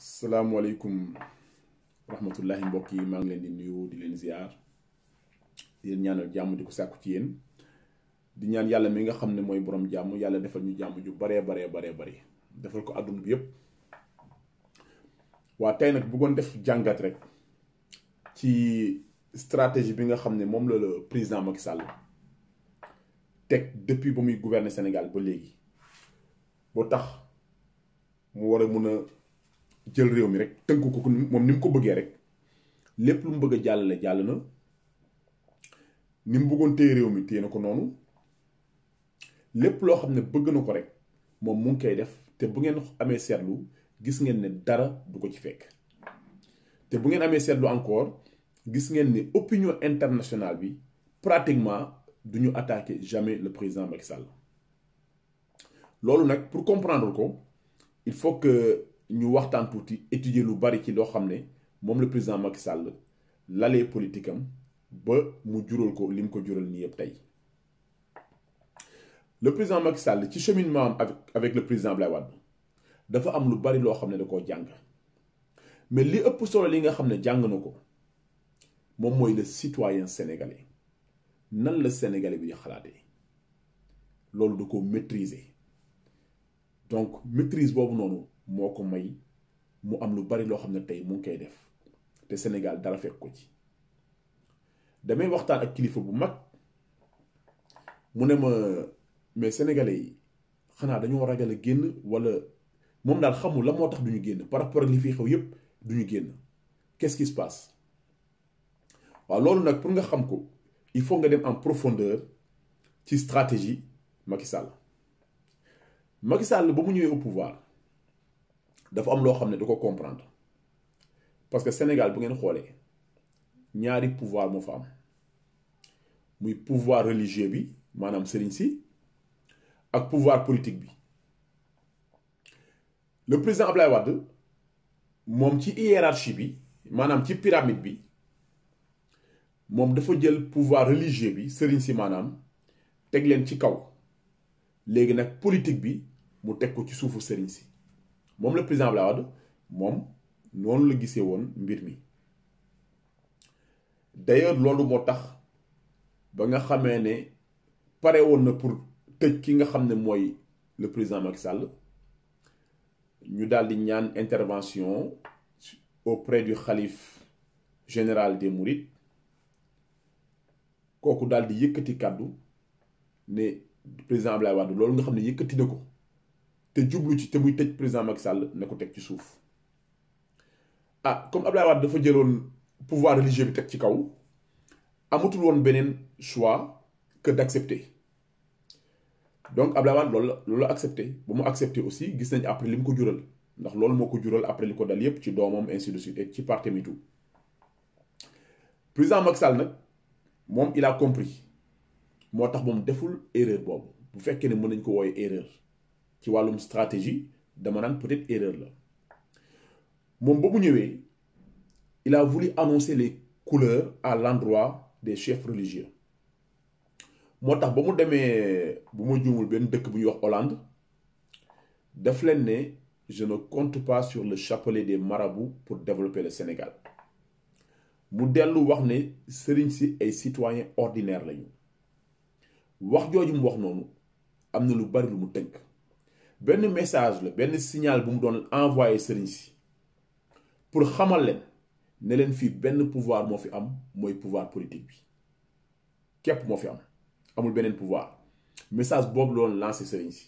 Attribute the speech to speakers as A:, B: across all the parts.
A: salaamaaleykum rahmatullahi mbokk yi maa ngi leen di nuyu di leen ziar di leen ñaanal jàmm di ko sàkku ci yéen di ñaan yàlla mi nga xam ne mooy borom jàmm yàlla defal ñu jàmm ju baree bari defal ko àdduna bi yépp waa tey nag bëggoon def jàngat rek ci stratégie bi nga xam ne moom la le président Macky Sall teg depuis ba muy gouverner Sénégal ba léegi boo tax mu war a mun a jël réew mi rek tënk ko moom ni mu ko bëggee rek lépp lu mu bëgg a jàllale jàll na ni mu bëggoon téye réew mi téye na ko noonu lépp loo xam ne bëgg na ko rek moom mu ngi koy def te bu ngeen amee seetlu gis ngeen ne dara du ko ci fekk te bu ngeen amee seetlu encore gis ngeen ne opinion internationale bi pratiquement du ñu attaquer jamais le président Macky Sall loolu nag pour comprendre ko il faut que ñu waxtaan tuuti étudier lu bari ci loo xam ne moom le président Macky Sall lalee politique am ba mu jural ko li mu ko jural nii yëpp tey le président Macky Sall ci cheminement am avec le président Abdoulaye Wade dafa am lu bari loo xam ne da koo jàng mais li ëpp solo li nga xam ne jàng na ko moom mooy le citoyen sénégalais nan la sénégalais bi di xalaatee loolu da ko maîtriser donc maîtrise boobu noonu moo ko may mu am lu bari loo xam ne tey mu ngi koy def te Sénégal dara fekk ko ci damay waxtaan ak kilifa bu mag mu ne ma mais sénégalais yi xanaa dañoo ragal a génn wala moom daal xamul la moo tax duñu génn par rapport ak li fi xew yépp duñu génn qu'est-ce qui se passe waaw loolu nag pour nga xam ko il faut nga dem en profondeur ci stratégie Macky Sall Macky Sall ba mu ñëwee au pouvoir dafa am loo xam ne da ko comprendre parce que Sénégal bu ngeen xoolee ñaari pouvoir moo fa am muy pouvoir religieux bi maanaam sëriñ si ak pouvoir politique bi le président Abdoulaye Wade moom ci hiérarchie bi maanaam ci pyramide bi moom dafa jël pouvoir religieux bi sëriñ si maanaam teg leen ci kaw léegi nag politique bi mu teg ko ci suufu sëriñ si moom le président Abdoulaye Wade moom noonu la gisee woon mbir mi d'ailleurs loolu moo tax ba nga xamee ne pare woon na pour tëj ki nga xam ne mooy le président Macky Sall ñu daal di ñaan intervention auprès du khalife général des Mourides kooku daal di yëkkati kàddu ne président Abdoulaye Wade loolu nga xam ne yëkkati na ko te jublu ci te muy tëj président Macky Sall ne ko teg ci suuf comme Abdoulaye Wade dafa jëloon pouvoir religieux bi teg ci kaw amatul woon beneen choix que d'accepter donc Abdoulaye Wade loolu la accepté ba mu accepté aussi gis nañ après li mu ko jural ndax loolu moo ko jural après li ko dal yépp ci doomam ainsi de suite et ci parti mi tout président Macky Sall nag moom il a compris moo tax moom deful erreur boobu bu fekkee ne mën nañ ko wooye erreur ci wàllum stratégie dama naan peut-être erreur la moom ba mu ñëwee il a voulu annoncer les couleurs à l'endroit des chefs religieux moo tax ba mu demee bu ma juumul benn dëkk bu ñuy wax Hollande daf leen ne je ne compte pas sur le chapelet des marabouts pour développer le Sénégal mu dellu wax ne sëriñ si ay citoyens ordinaires lañu wax jooju mu wax noonu am na lu bari lu mu tënk benn message la benn signal bu mu doon envoyé sëriñ si pour xamal leen ne leen fii benn pouvoir moo fi am mooy pouvoir politique bi képp moo fi am amul beneen pouvoir message boobu loolu lancé sëriñ si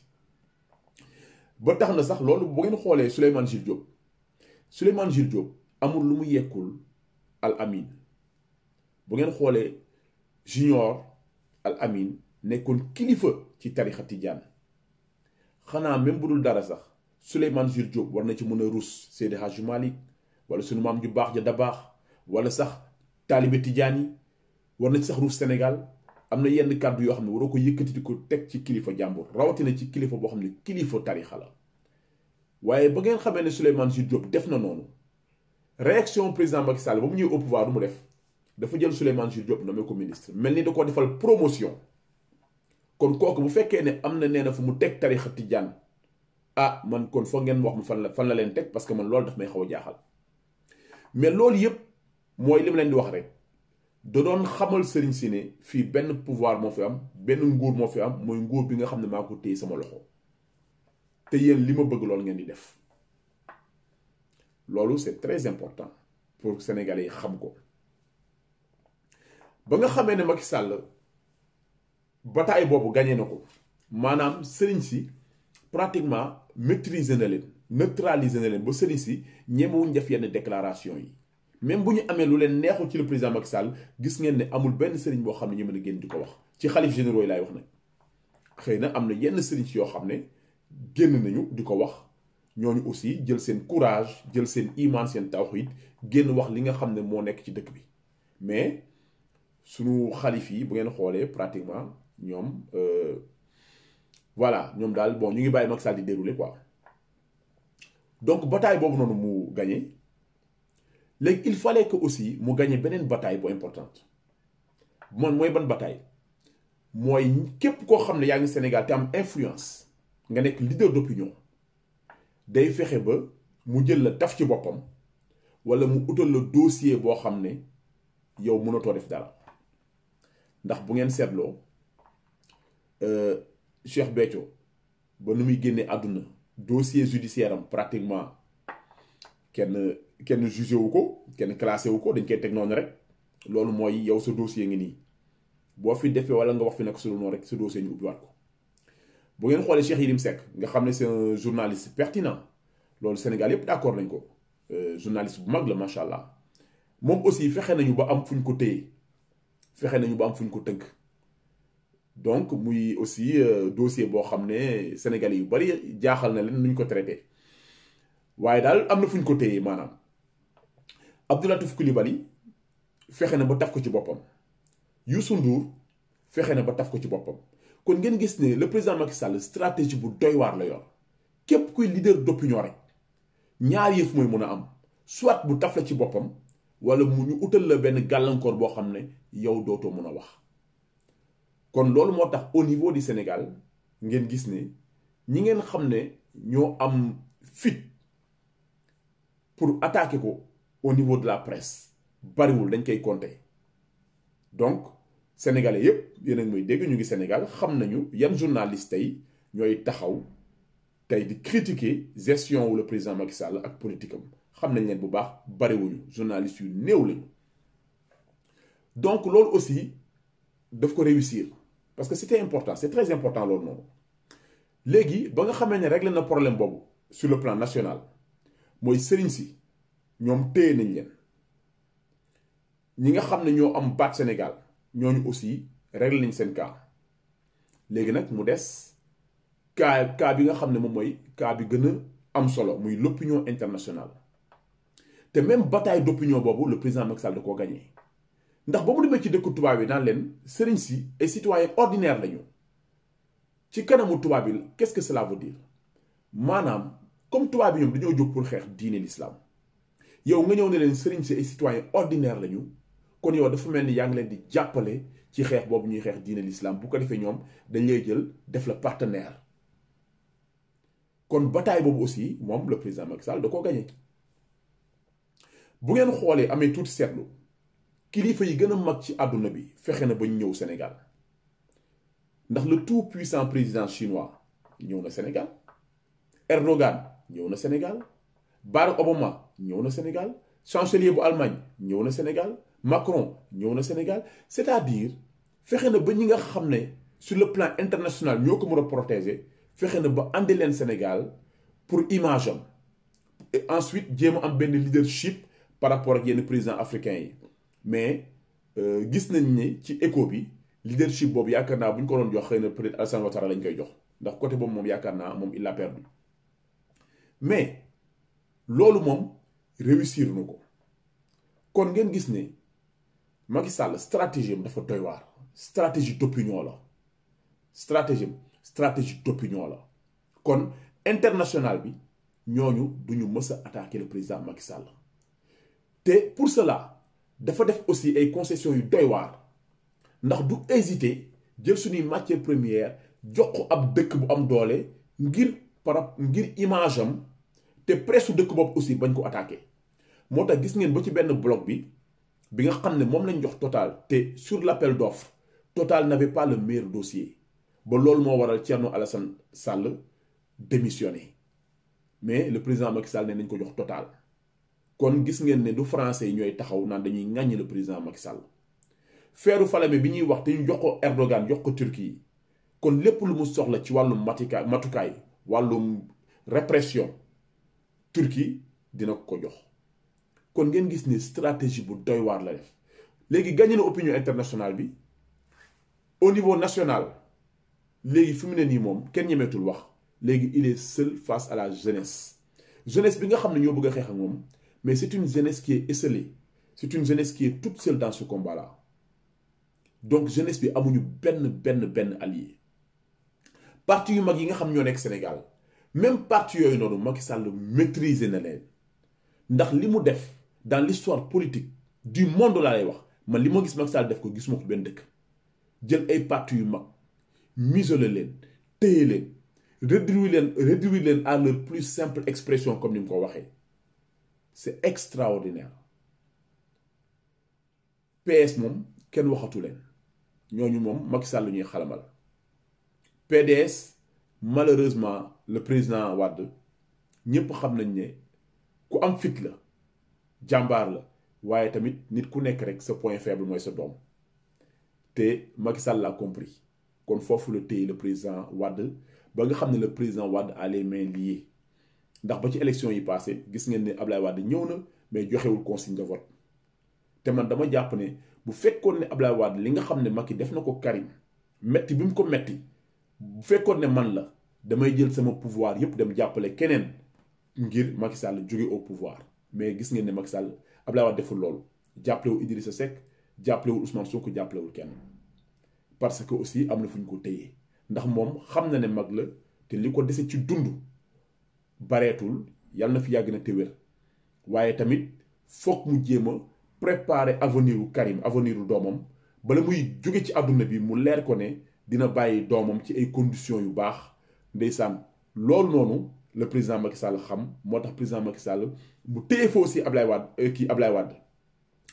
A: ba tax na sax loolu bu ngeen xoolee Souleymane Jules Diop amul lu mu yekkul Al Amin bu ngeen xoolee Junior Al Amin nekkoon kilifa ci tarixa Tijaan xanaa même bu dul dara sax Souleymane Jules Diop war na ci mën a rus Seydi Hadji Malick wala sunu maam ju baax ja da baax wala sax taalibe Tijaan yi war na ci sax rus Sénégal am na yenn kàddu yoo xam ne waroo ko yëkkati di ko teg ci kilifa jàmbur rawatina ci kilifa boo xam ne kilifa tarixa la waaye ba ngeen xamee ne Souleymane Jules Diop def na noonu réaction président Macky Sall ba mu ñëw au pouvoir du mu def dafa jël Souleymane Jules Diop nommé ko ministre mel ni da ko defal promotion kon kooku bu fekkee ne am na nee na fu mu teg tarixa Tijaan ah man kon foog ngeen wax ma fan la leen teg parce que man loolu daf may xaw a jaaxal mais loolu yëpp mooy li ma leen di wax rek da doon xamal sëriñ si ne fii benn pouvoir moo fi am benn nguur moo fi am mooy nguur bi nga xam ne maa ko téye sama loxo te yéen li ma bëgg loolu ngeen di def loolu c'est très important pour Sénégalais yi xam ko ba nga xamee ne Macky Sall bataille boobu gagné na ko maanaam sëriñ si pratiquement maîtriser na leen neutraliser na leen ba sëriñ si ñemewuñ def yenn déclaration yi même bu ñu amee lu leen neexul ci le président Macky Sall gis ngeen ne amul benn sëriñ boo xam ne ñu mën a génn di ko wax ci xalif généraux yi laay wax nag xëy na am na yenn sëriñ si yoo xam ne génn nañu di ko wax ñooñu aussi jël seen courage jël seen iman seen tawhid génn wax li nga xam ne moo nekk ci dëkk bi mais sunu xalif yi bu ngeen xoolee pratiquement ñoom voilà ñoom daal bon ñu ngi bàyyi Macky Sall di dérouler quoi donc bataille boobu noonu mu gagné léegi il fallait que aussi mu gagné beneen bataille bu importante moom mooy ban bataille mooy képp koo xam ne yaa ngi Sénégal te am influence nga nekk leader d'opinion day fexe ba mu jël la taf ci boppam wala mu utal la dossier boo xam ne yow mënatoo def dara ndax bu ngeen seetloo Cheikh Béthio ba nu muy génnee àdduna dossier judiciaire am pratiquement kenn jugé wu ko kenn classé wu ko dañ koy teg noonu rek loolu mooy yow sa dossier ngi nii boo fi defee wala nga wax fi nag su noonu rek sa dossier ñu ubbiwaat ko bu ngeen xoolee Cheikh Yérim Seck nga xam ne c'est un journaliste pertinent loolu Sénégal yépp d'accord nañ ko journaliste bu mag la macha allah moom aussi fexe nañu ba am fu ñu ko téye fexe nañu ba am fu ñu ko tënk donc muy aussi dossier boo xam ne Sénégalais yu bari jaaxal na leen nu ñu ko traité waaye daal am na fu ñu ko téye maanaam Abdou Latif Coulibaly fexe na ba taf ko ci boppam Youssou Ndour fexe na ba taf ko ci boppam kon ngeen gis ne le président Macky Sall stratégie bu doy waar la yor képp kuy leader d'opinion rek ñaar yëf mooy mën a am soit bu taf la ci boppam wala mu ñu utal la benn gàllankoor boo xam ne yow dootoo mën a wax kon loolu moo tax au niveau du Sénégal ngeen gis ne ñi ngeen xam ne ñoo am fit pour attaquer ko au niveau de la presse bariwul dañ koy compter donc sénégalais yépp yéen a ngi may dégg ñu ngi Sénégal xam nañu yan journaliste tey ñooy taxaw tey di critiquer gestion wu le président Macky Sall ak politique am xam nañ leen bu baax bariwuñu journaliste yu néew lañu donc loolu aussi daf ko réussir parce que c'était important c'est très important loolu noonu léegi ba nga xamee ne réglé na problème boobu sur le plan national mooy sëriñ si ñoom téye nañ leen ñi nga xam ne ñoo am baat Sénégal ñooñu aussi réglé nañ seen cas léegi nag mu des cas bi nga xam ne moom mooy cas bi gën a am solo muy l'opinion internationale te même bataille d'opinion boobu le président Macky Sall da koo gagné ndax ba mu demee ci dëkku tubaab yi naan leen sëriñ si ay citoyens ordinaires lañu ci kanamu tubaab yi qu'est-ce que cela veut dire maanaam comme tubaab yi ñoom dañoo jóg pour xeex diine l'islam yow nga ñëw ne leen sëriñ si ay citoyens ordinaires lañu kon yow dafa mel ni yaa ngi leen di jàppale ci xeex boobu ñuy xeex diine l'islam bu ko defee ñoom dañ lay jël def la partenaire kon bataille boobu aussi moom le président Macky Sall da koo gagné bu ngeen xoolee amee tuuti seetlu kilifa yi gën a mag ci àdduna bi fexe na ba ñu ñëw Sénégal ndax le tout puissant président chinois ñëw na Sénégal Erdogan ñëw na Sénégal Barack Obama ñëw na Sénégal chancelier bu Allemagne ñëw na Sénégal Macron ñëw na Sénégal c'est-à-dire fexe na ba ñi nga xam ne sur le plan international ñoo ko mën a protéger fexe na ba andi leen Sénégal pour image am et ensuite jéem a am benn leadership par rapport ak yenn présidents africains yi mais gis nañ ne ci écho bi leadership boobu yaakaar naa bu ñu ko doon jox xëy na peut-être Alassane Ouattara lañ koy jox ndax côté boobu moom yaakaar naa moom il l'a perdu mais loolu moom réussir na ko kon ngeen gis ne Macky Sall stratégie am dafa doy waar stratégie d'opinion la stratégie d'opinion la kon international bi ñooñu duñu mës a attaquer le président Macky Sall te pour cela dafa def aussi ay concessions yu doy waar ndax du hésiter jël suñuy matière première jox ko ab dëkk bu am doole ngir par ngir image am te presse dëkk bopp aussi bañ ko attaqué moo tax gis ngeen ba ci benn bloc bi nga xam ne moom lañ jox Total te sur l'appel d'offre Total n'avait pas le meilleur dossier ba loolu moo waral Thierno Alassane Sall démissionné mais le président Macky Sall ne nañ ko jox Total kon gis ngeen ne du français yi ñooy taxaw naan dañuy ŋàññi le président Macky Sall feeru Falémé bi ñuy wax te ñu jox ko Erdogan jox ko Turquie kon lépp lu mu soxla ci wàllum matukaay wàllum répression Turquie dina ko jox kon ngeen gis ni stratégie bu doy waar la def léegi gagné na opinion internationale bi au niveau national léegi fi mu ne nii moom kenn ñemeetul wax léegi il est seul face à la jeunesse bi nga xam ne ñoo bëgg a xeex ak moom mais c'est une jeunesse qui est esseulée c'est une jeunesse qui est toute seule dans ce combat là donc jeunesse bi amuñu benn allié parti yu mag yi nga xam ñoo nekk Sénégal même parti yooyu noonu Macky Sall maîtriser na leen ndax li mu def dans l'histoire politique du monde laa lay wax man li ma gis Macky Sall def ko gisuma ko benn dëkk jël ay parti yu mag museler leen téye leen réduire leen à leur plus simple expression comme ni mu ko waxee c'est extraordinaire PS moom kenn waxatu leen ñooñu moom Macky Sall ñuy xalamal PDS malheureusement le président Wade ñëpp xam nañ ne ku am fit la jàmbaar la waaye tamit nit ku nekk rek sa point faible mooy sa doom te Macky Sall l'a compris kon foofu la téye le président Wade ba nga xam ne le président Wade a les mains liées ndax ba ci élection yi passé gis ngeen ne Ablaye Wade ñëw na mais joxewul consigne de vote te man dama jàpp ne bu fekkoon ne Ablaye Wade li nga xam ne Macky def na ko Karim metti bi mu ko metti bu fekkoon ne man la damay jël sama pouvoir yépp dem jàppale keneen ngir Macky Sall jóge au pouvoir mais gis ngeen ne Macky Sall Ablaye Wade deful loolu jàppalewul Idrissa Seck jàppalewul Ousmane Sonko jàppalewul kenn parce que aussi am na fu ñu ko téye ndax moom xam na ne mag la te li ko dese ci dund bareetul yàlla na fi yàgg na te wér waaye tamit foog mu jéem a préparer avenir u Karim avenir u doomam bala muy jóge ci àdduna bi mu leer ko ne dina bàyyi doomam ci ay conditions yu baax ndeysaan loolu noonu le président Macky Sall xam moo tax président Macky Sall mu téye fa aussi Ablaye Wade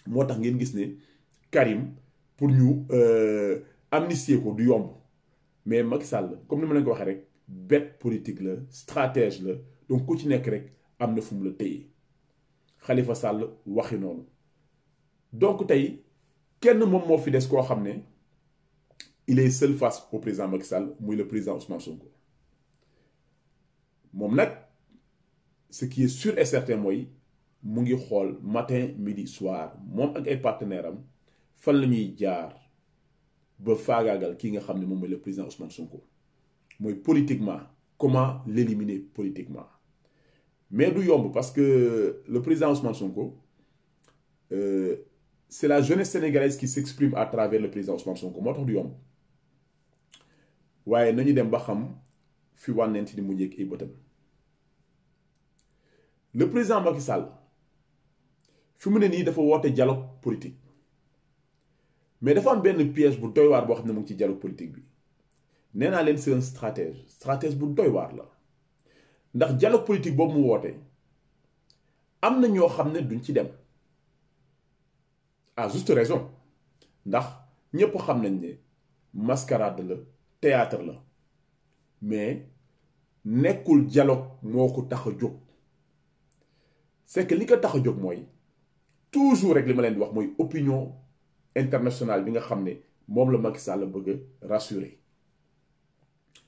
A: moo tax ngeen gis ne Karim pour ñu amnistier ko du yomb mais Macky Sall comme ni ma leen ko waxee rek bête politique la stratège la donc ku ci nekk rek am na fu mu la téye Khalifa Sall waxi noonu donc tey kenn moom moo fi des koo xam ne il est seul face au président Macky Sall muy le président Ousmane Sonko moom nag ce qui est sûr et certain mooy mu ngi xool matin midi soir moom ak ay partenaires am fan la ñuy jaar ba faagaagal kii nga xam ne moom mooy le président Ousmane Sonko mooy politiquement comment l'éliminer politiquement mais du yomb parce que le président Ousmane Sonko c'est la jeunesse sénégalaise qui s'exprime à travers le président Ousmane Sonko moo tax du yomb waaye nañu dem ba xam fi wànnent di mujjee ak ay bëtam le président Macky Sall fi mu ne nii dafa woote dialogue politique mais dafa am benn piège bu doy waar boo xam ne mu ngi ci dialogue politique bi nee naa leen c'est un stratège bu doy waar la ndax dialogue politique boobu mu woote am na ñoo xam ne duñ ci dem à juste raison ndax ñëpp xam nañ ne mascarade la théâtre la mais nekkul dialogue moo ko tax a jóg c'est que li ko tax a jóg mooy toujours rek li ma leen di wax mooy opinion internationale bi nga xam ne moom la Macky Sall bëgg a rassurer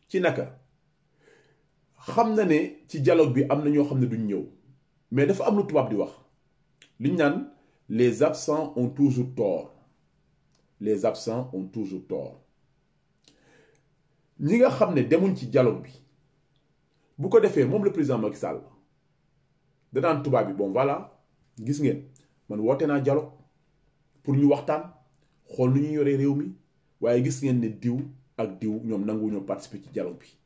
A: ci naka xam na ne ci dialogue bi am na ñoo xam ne duñ ñëw mais dafa am lu tubaab di wax li ñu naan les absents ont toujours tort les absents ont toujours tort ñi nga xam ne demuñ ci dialogue bi bu ko defee moom le président Macky Sall danaan tubaab bi bon voilà gis ngeen man woote naa dialogue pour ñu waxtaan xool nu ñuy yoree réew mi waaye gis ngeen ne diw ak diw ñoom nanguwuñoo participer ci dialogue bi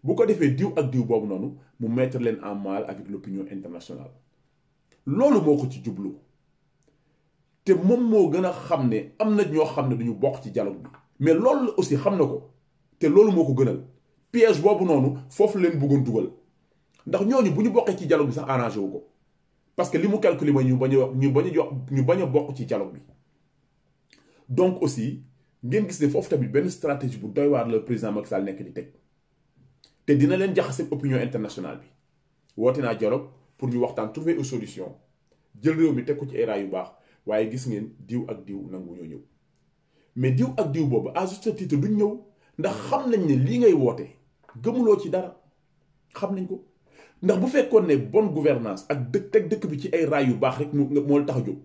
A: bu ko defee diw ak diw boobu noonu mu mettre leen en mal avec l'opinion internationale loolu moo ko ci jublu te moom moo gën a xam ne am na ñoo xam ne duñu bokk ci dialogue bi mais loolu aussi xam na ko te loolu moo ko gënal piège boobu noonu foofu leen bëggoon dugal ndax ñooñu bu ñu bokkee ci dialogue bi sax arrangé wu ko parce que li mu calculé mooy ñu bañ a bokk ci dialogue bi. donc aussi ngeen gis ne foofu tamit benn stratégie bu doy waar la président Macky Sall nekk di teg te dina leen jaxase opinion internationale bi woote naa dialogue pour ñu waxtaan trouver une solution jël réew mi teg ko ci ay raay yu baax waaye gis ngeen diw ak diw nangu ñoo ñëw mais diw ak diw boobu à juste titre duñ ñëw ndax xam nañ ne lii ngay woote gëmuloo ci dara xam nañ ko ndax bu fekkoon ne bonne gouvernance ak teg dëkk bi ci ay raay yu baax rek moo la tax a jóg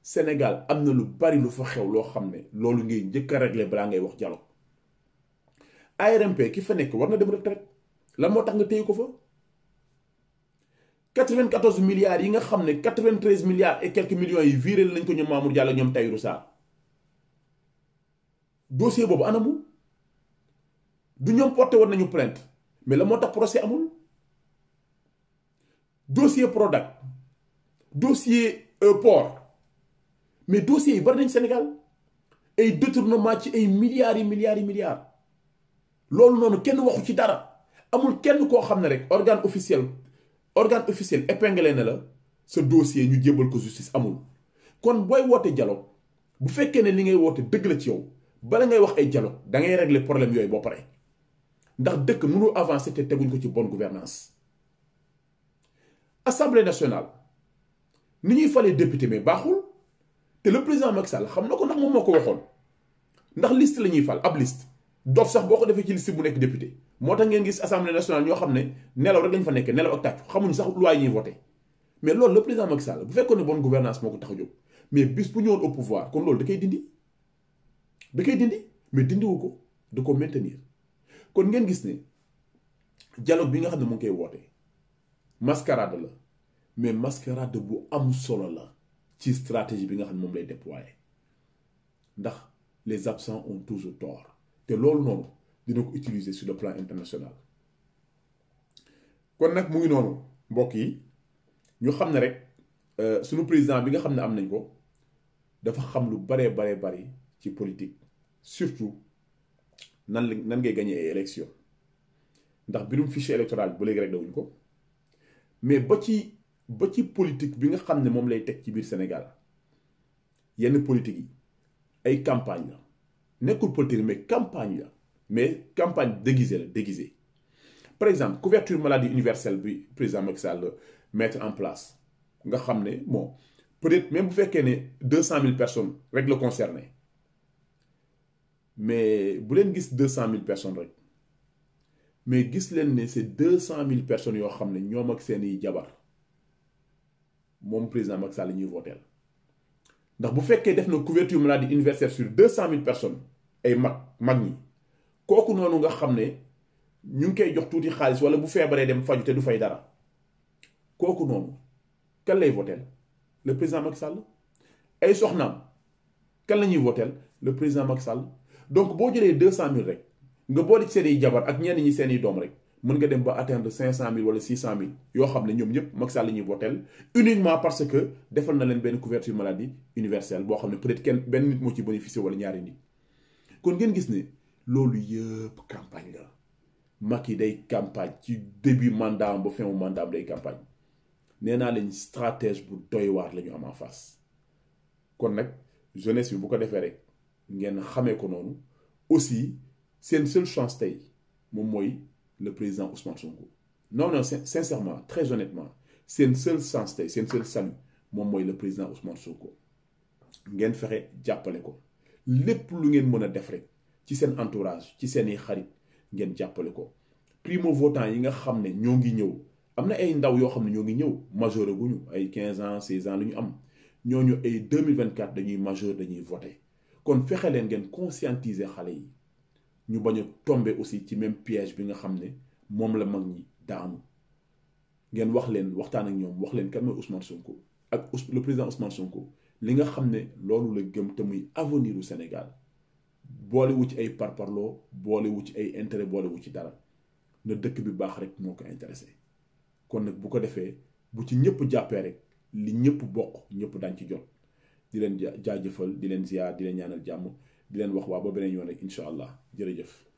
A: Sénégal am na lu bari lu fa xew loo xam ne loolu ngay njëkk a régler balaa ngay wax dialogue. ARMP ki fa nekk war na dem retraite lan moo tax nga téye ko fa 94 milliards yi nga xam ne 93 milliards et quelques millions yi viré nañ ko ñoom Mamour Diallo ñoom Tahirou Sarr dossier boobu anamu du ñoom porté woon nañu plainte mais la moo tax procès amul dossier Prodac dossier port mais dossiers yi bari nañ Sénégal ay détournement ci ay milliards yi milliards loolu noonu kenn waxu ci dara amul kenn koo xam ne rek organe officiel épinglé na la sa dossier ñu jébbal ko justice amul. kon booy woote dialogue bu fekkee ne li ngay woote dëgg la ci yow bala ngay wax ay dialogue da ngay régler problème yooyu ba pare ndax dëkk mënul avancer te teguñ ko ci bonne gouvernance Assemblée nationale ni ñuy falee député mais baaxul. te le président Macky Sall xam na ko ndax moom moo ko waxoon ndax liste la ñuy fal ab liste dof sax boo ko defee ci liste bu nekk député moo tax ngeen gis assemblée nationale ñoo xam ne nelaw rek lañ fa nekk nelaw ak tàccu xamuñu sax loi yi ñuy voté mais loolu le président Macky Sall bu fekkoon ne bonne gouvernance moo ko tax a jóg mais bis bu ñëwoon au pouvoir kon loolu da koy dindi mais dindiwu ko da ko maintenir kon ngeen gis ne dialogue bi nga xam ne mu ngi koy woote mascarade la mais mascarade bu am solo la ci stratégie bi nga xam ne moom lay déployer ndax les absents ont toujours tort te loolu noonu dina ko utiliser sur le plan international kon nag mu ngi noonu mbokk yi ñu xam ne rek sunu président bi nga xam ne am nañ ko dafa xam lu bari ci politique surtout nan ngay gagner ay élection ndax birum fichier électoral ba léegi rek dawuñ ko mais ba ci politique bi nga xam ne moom lay teg ci biir Sénégal yenn politique yi ay campagne la nekkul politique mais campagne déguisée par exemple couverture maladie universelle bi président Macky Sall mettre en place nga xam ne bon peut-être même bu fekkee ne 200 000 personnes rek la concerné mais bu leen gis 200 000 personnes rek mais gis leen ne c'est 200 000 personnes yoo xam ne ñoom ak seeni jabar moom président Macky Sall la ñuy voter ndax bu fekkee def na couverture maladie universelle sur 200 000 personnes ay mag ñi kooku noonu nga xam ne ñu ngi koy jox tuuti xaalis wala bu feebaree dem faju te du fay dara kooku noonu kan lay voter le président Macky Sall ay soxnaam kan la ñuy voter le président Macky Sall donc boo jëlee 200 000 rek nga boole ci seeni jabar ak ñenn ñi seeni doom rek mën nga dem ba atteindre 500 000 wala 600 000 yoo xam ne ñoom ñëpp Macky Sall la ñuy voter uniquement parce que defal na leen benn couverture maladie universelle boo xam ne peut-être benn nit moo ci bénéficier wala ñaari nit kon ngeen gis ne loolu yëpp campagne la Macky day campagne ci début mandat ba fin mandat day campagne nee naa leen stratège bu doy waar la ñu am en face kon nag jeunesse bi bu ko defee rek ngeen xamee ko noonu aussi seen seule chance tey moom mooy le président Ousmane Sonko non sincèrement très honnêtement seen seule chance tey seen seul salut moom mooy le président Ousmane Sonko ngeen fexe jàppale ko lépp lu ngeen mën a def rek ci seen entourage ci seeni xarit ngeen jàppale ko primo votant yi nga xam ne ñoo ngi ñëw am na ay ndaw yoo xam ne ñoo ngi ñëw majeur guñu ay 15 ans 16 ans lu ñu am ñooñu ay 2024 dañuy majeur dañuy voter kon fexe leen ngeen conscientiser xale yi ñu bañ a tomber aussi ci même piège bi nga xam ne moom la mag ñi daanu ngeen wax leen waxtaan ak ñoom wax leen kan mooy Ousmane Sonko ak le président Ousmane Sonko li nga xam ne loolu la gëm te muy avenir u Sénégal boole wu ci ay parparloo boole wu ci ay intérêt boole wu ci dara na dëkk bi baax rek moo ko intéressé kon nag bu ko defee bu ci ñëpp jàppee rek li ñëpp bokk ñëpp daañ ci jot di leen jaajëfal di leen ziar di leen ñaanal jàmm di leen wax waa ba beneen yoon rek incha allah jërëjëf.